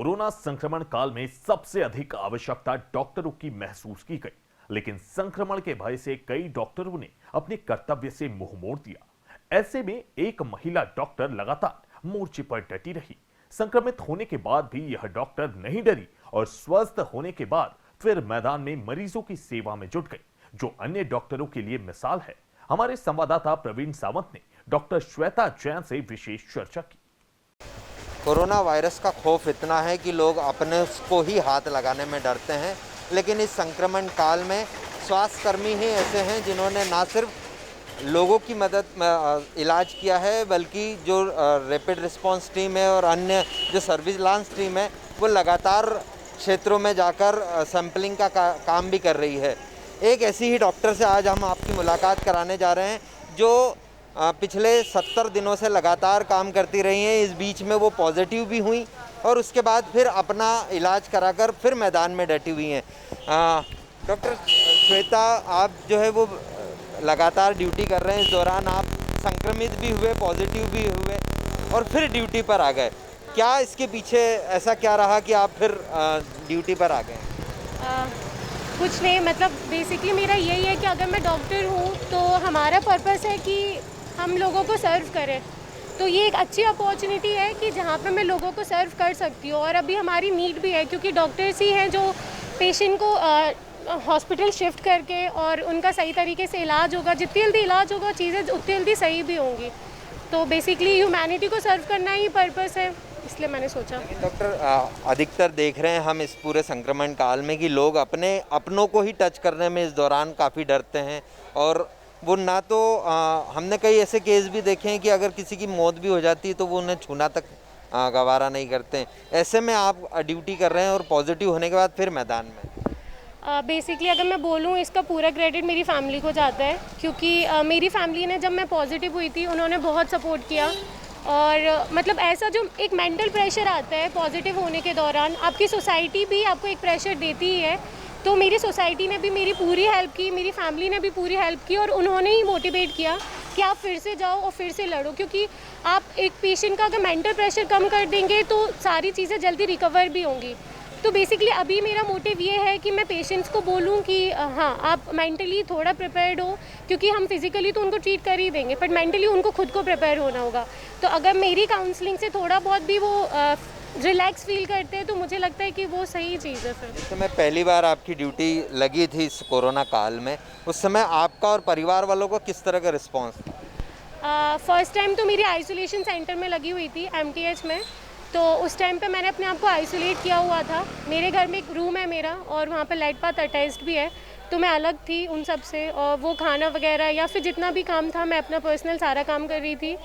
Corona संक्रमण काल में सबसे अधिक आवश्यकता डॉक्टरों की महसूस की गई, लेकिन संक्रमण के भय से कई डॉक्टरों ने अपने कर्तव्य से मुंह मोड़ दिया। ऐसे में एक महिला डॉक्टर लगातार मोर्चे पर डटी रही। संक्रमित होने के बाद भी यह डॉक्टर नहीं डरी और स्वस्थ होने के बाद फिर मैदान में मरीजों की सेवा में जुट गई, जो अन्य डॉक्टरों के लिए मिसाल है। हमारे संवाददाता प्रवीण सावंत ने डॉक्टर श्वेता जैन से विशेष चर्चा की। कोरोना वायरस का खौफ इतना है कि लोग अपने को ही हाथ लगाने में डरते हैं, लेकिन इस संक्रमण काल में स्वास्थ्यकर्मी ही ऐसे हैं जिन्होंने ना सिर्फ लोगों की मदद इलाज किया है, बल्कि जो रैपिड रिस्पांस टीम है और अन्य जो सर्विलांस टीम है वो लगातार क्षेत्रों में जाकर सैंपलिंग का काम भी कर रही है। एक ऐसी ही डॉक्टर से आज हम आपकी मुलाकात कराने जा रहे हैं जो पिछले 70 दिनों से लगातार काम करती रही हैं। इस बीच में वो पॉजिटिव भी हुई और उसके बाद फिर अपना इलाज कराकर फिर मैदान में डटी हुई हैं। डॉक्टर श्वेता, आप जो है वो लगातार ड्यूटी कर रहे हैं। इस दौरान आप संक्रमित भी हुए, पॉजिटिव भी हुए और फिर ड्यूटी पर आ गए। क्या इसके पीछे ऐसा क्या रहा कि आप फिर ड्यूटी पर आ गए? कुछ नहीं, मतलब बेसिकली मेरा यही है कि अगर मैं डॉक्टर हूँ तो हमारा पर्पस है कि हम लोगों को सर्व करें। तो ये एक अच्छी अपॉर्चुनिटी है कि जहाँ पे मैं लोगों को सर्व कर सकती हूँ। और अभी हमारी नीड भी है क्योंकि डॉक्टर्स ही हैं जो पेशेंट को हॉस्पिटल शिफ्ट करके और उनका सही तरीके से इलाज होगा। जितनी जल्दी इलाज होगा चीज़ें उतनी जल्दी सही भी होंगी। तो बेसिकली ह्यूमैनिटी को सर्व करना ही पर्पस है, इसलिए मैंने सोचा। डॉक्टर, अधिकतर देख रहे हैं हम इस पूरे संक्रमण काल में कि लोग अपनों को ही टच करने में इस दौरान काफ़ी डरते हैं और वो ना तो हमने कई ऐसे केस भी देखे हैं कि अगर किसी की मौत भी हो जाती है तो वो उन्हें छूना तक गवारा नहीं करते हैं। ऐसे में आप ड्यूटी कर रहे हैं और पॉजिटिव होने के बाद फिर मैदान में। बेसिकली अगर मैं बोलूँ, इसका पूरा क्रेडिट मेरी फैमिली को जाता है क्योंकि मेरी फैमिली ने, जब मैं पॉजिटिव हुई थी, उन्होंने बहुत सपोर्ट किया। और मतलब ऐसा जो एक मेंटल प्रेशर आता है पॉजिटिव होने के दौरान, आपकी सोसाइटी भी आपको एक प्रेशर देती ही है। तो मेरी सोसाइटी ने भी मेरी पूरी हेल्प की, मेरी फैमिली ने भी पूरी हेल्प की और उन्होंने ही मोटिवेट किया कि आप फिर से जाओ और फिर से लड़ो। क्योंकि आप एक पेशेंट का अगर मेंटल प्रेशर कम कर देंगे तो सारी चीज़ें जल्दी रिकवर भी होंगी। तो बेसिकली अभी मेरा मोटिव ये है कि मैं पेशेंट्स को बोलूं कि हाँ, आप मेंटली थोड़ा प्रिपेयर्ड हो, क्योंकि हम फिजिकली तो उनको ट्रीट कर ही देंगे बट मेंटली उनको खुद को प्रिपेयर होना होगा। तो अगर मेरी काउंसलिंग से थोड़ा बहुत भी वो रिलैक्स फील करते हैं तो मुझे लगता है कि वो सही चीज़ है। फिर इस समय पहली बार आपकी ड्यूटी लगी थी इस कोरोना काल में, उस समय आपका और परिवार वालों का किस तरह का रिस्पॉन्स था? फर्स्ट टाइम तो मेरी आइसोलेशन सेंटर में लगी हुई थी, MTH में। तो उस टाइम पे मैंने अपने आप को आइसोलेट किया हुआ था। मेरे घर में एक रूम है मेरा और वहाँ पे लाइट पाथ अटैच्ड भी है, तो मैं अलग थी उन सब से। और वो खाना वगैरह या फिर जितना भी काम था, मैं अपना पर्सनल सारा काम कर रही थी,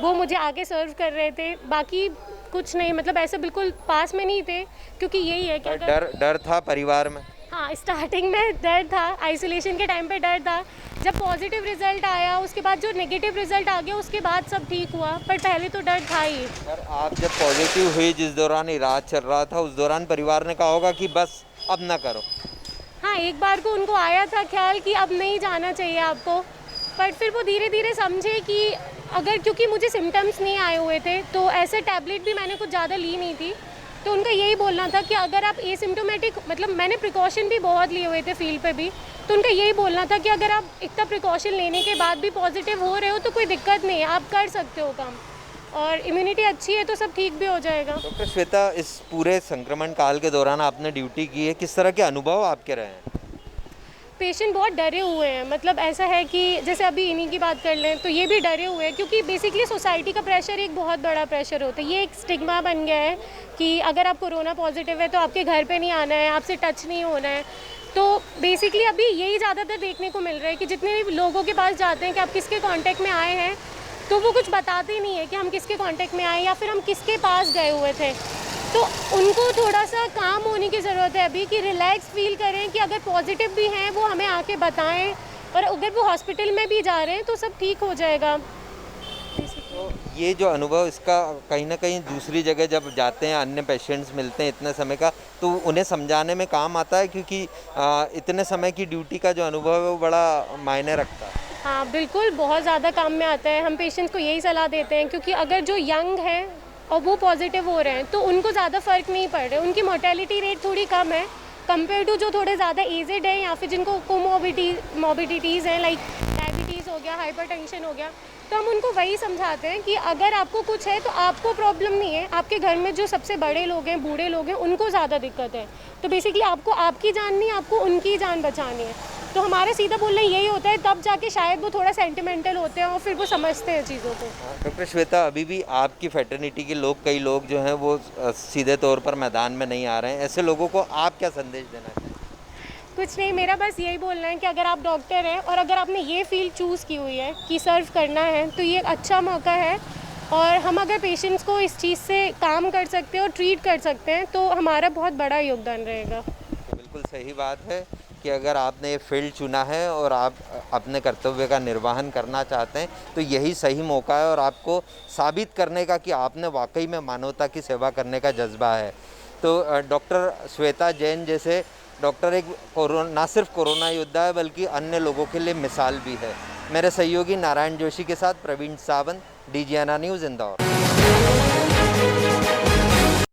वो मुझे आगे सर्व कर रहे थे। बाकी कुछ नहीं, मतलब ऐसे बिल्कुल पास में नहीं थे, क्योंकि यही है कि डर था परिवार में। हाँ, स्टार्टिंग में डर था, आइसोलेशन के टाइम पे डर था। जब पॉजिटिव रिजल्ट आया, उसके बाद जो नेगेटिव रिजल्ट आ गया, उसके बाद सब ठीक हुआ, पर पहले तो डर था ही। सर, आप जब पॉजिटिव हुई, जिस दौरान इलाज चल रहा था, उस दौरान परिवार ने कहा होगा कि बस अब ना करो। हाँ, एक बार को उनको आया था ख्याल कि अब नहीं जाना चाहिए आपको, पर फिर वो धीरे धीरे समझे कि अगर, क्योंकि मुझे सिम्टम्स नहीं आए हुए थे तो ऐसे टैबलेट भी मैंने कुछ ज़्यादा ली नहीं थी। तो उनका यही बोलना था कि अगर आप एसिम्टोमेटिक, मतलब मैंने प्रिकॉशन भी बहुत लिए हुए थे फील्ड पे भी, तो उनका यही बोलना था कि अगर आप इतना प्रिकॉशन लेने के बाद भी पॉजिटिव हो रहे हो तो कोई दिक्कत नहीं है, आप कर सकते हो काम और इम्यूनिटी अच्छी है तो सब ठीक भी हो जाएगा। डॉक्टर श्वेता, इस पूरे संक्रमण काल के दौरान आपने ड्यूटी की है, किस तरह के अनुभव आपके रहे हैं? पेशेंट बहुत डरे हुए हैं, मतलब ऐसा है कि जैसे अभी इन्हीं की बात कर लें तो ये भी डरे हुए हैं, क्योंकि बेसिकली सोसाइटी का प्रेशर एक बहुत बड़ा प्रेशर होता है। ये एक स्टिग्मा बन गया है कि अगर आप कोरोना पॉजिटिव है तो आपके घर पे नहीं आना है, आपसे टच नहीं होना है। तो बेसिकली अभी यही ज़्यादातर देखने को मिल रहा है कि जितने भी लोगों के पास जाते हैं कि आप किसके कांटेक्ट में आए हैं, तो वो कुछ बताते नहीं है कि हम किसके कांटेक्ट में आए या फिर हम किसके पास गए हुए थे। तो उनको थोड़ा सा काम होने की ज़रूरत है अभी, कि रिलैक्स फील करें कि अगर पॉजिटिव भी हैं वो हमें आके बताएं, और अगर वो हॉस्पिटल में भी जा रहे हैं तो सब ठीक हो जाएगा। तो ये जो अनुभव, इसका कहीं ना कहीं दूसरी जगह जब जाते हैं, अन्य पेशेंट्स मिलते हैं इतने समय का, तो उन्हें समझाने में काम आता है, क्योंकि इतने समय की ड्यूटी का जो अनुभव है वो बड़ा मायने रखता है। हाँ बिल्कुल, बहुत ज़्यादा काम में आता है। हम पेशेंट्स को यही सलाह देते हैं, क्योंकि अगर जो यंग है और वो पॉजिटिव हो रहे हैं तो उनको ज़्यादा फ़र्क नहीं पड़ रहा है, उनकी मोर्टेलिटी रेट थोड़ी कम है कंपेयर टू जो थोड़े ज़्यादा एजेड हैं या फिर जिनको कोमोबिडिटीज़ हैं, लाइक डायबिटीज़ हो गया, हाइपरटेंशन हो गया। तो हम उनको वही समझाते हैं कि अगर आपको कुछ है तो आपको प्रॉब्लम नहीं है, आपके घर में जो सबसे बड़े लोग हैं, बूढ़े लोग हैं, उनको ज़्यादा दिक्कत है। तो बेसिकली आपको आपकी जान नहीं, आपको उनकी जान बचानी है। तो हमारा सीधा बोलना यही होता है, तब जाके शायद वो थोड़ा सेंटिमेंटल होते हैं और फिर वो समझते हैं चीज़ों को। डॉक्टर श्वेता, अभी भी आपकी फैटर्निटी के लोग, कई लोग जो हैं वो सीधे तौर पर मैदान में नहीं आ रहे हैं, ऐसे लोगों को आप क्या संदेश देना चाहेंगे? कुछ नहीं, मेरा बस यही बोलना है कि अगर आप डॉक्टर हैं और अगर आपने ये फील्ड चूज़ की हुई है कि सर्व करना है, तो ये एक अच्छा मौका है। और हम अगर पेशेंट्स को इस चीज़ से काम कर सकते हैं और ट्रीट कर सकते हैं तो हमारा बहुत बड़ा योगदान रहेगा। तो बिल्कुल सही बात है कि अगर आपने ये फील्ड चुना है और आप अपने कर्तव्य का निर्वहन करना चाहते हैं तो यही सही मौका है और आपको साबित करने का कि आपने वाकई में मानवता की सेवा करने का जज्बा है। तो डॉक्टर श्वेता जैन जैसे डॉक्टर एक ना सिर्फ कोरोना योद्धा है बल्कि अन्य लोगों के लिए मिसाल भी है। मेरे सहयोगी नारायण जोशी के साथ प्रवीण सावंत, DGNR न्यूज़, इंदौर।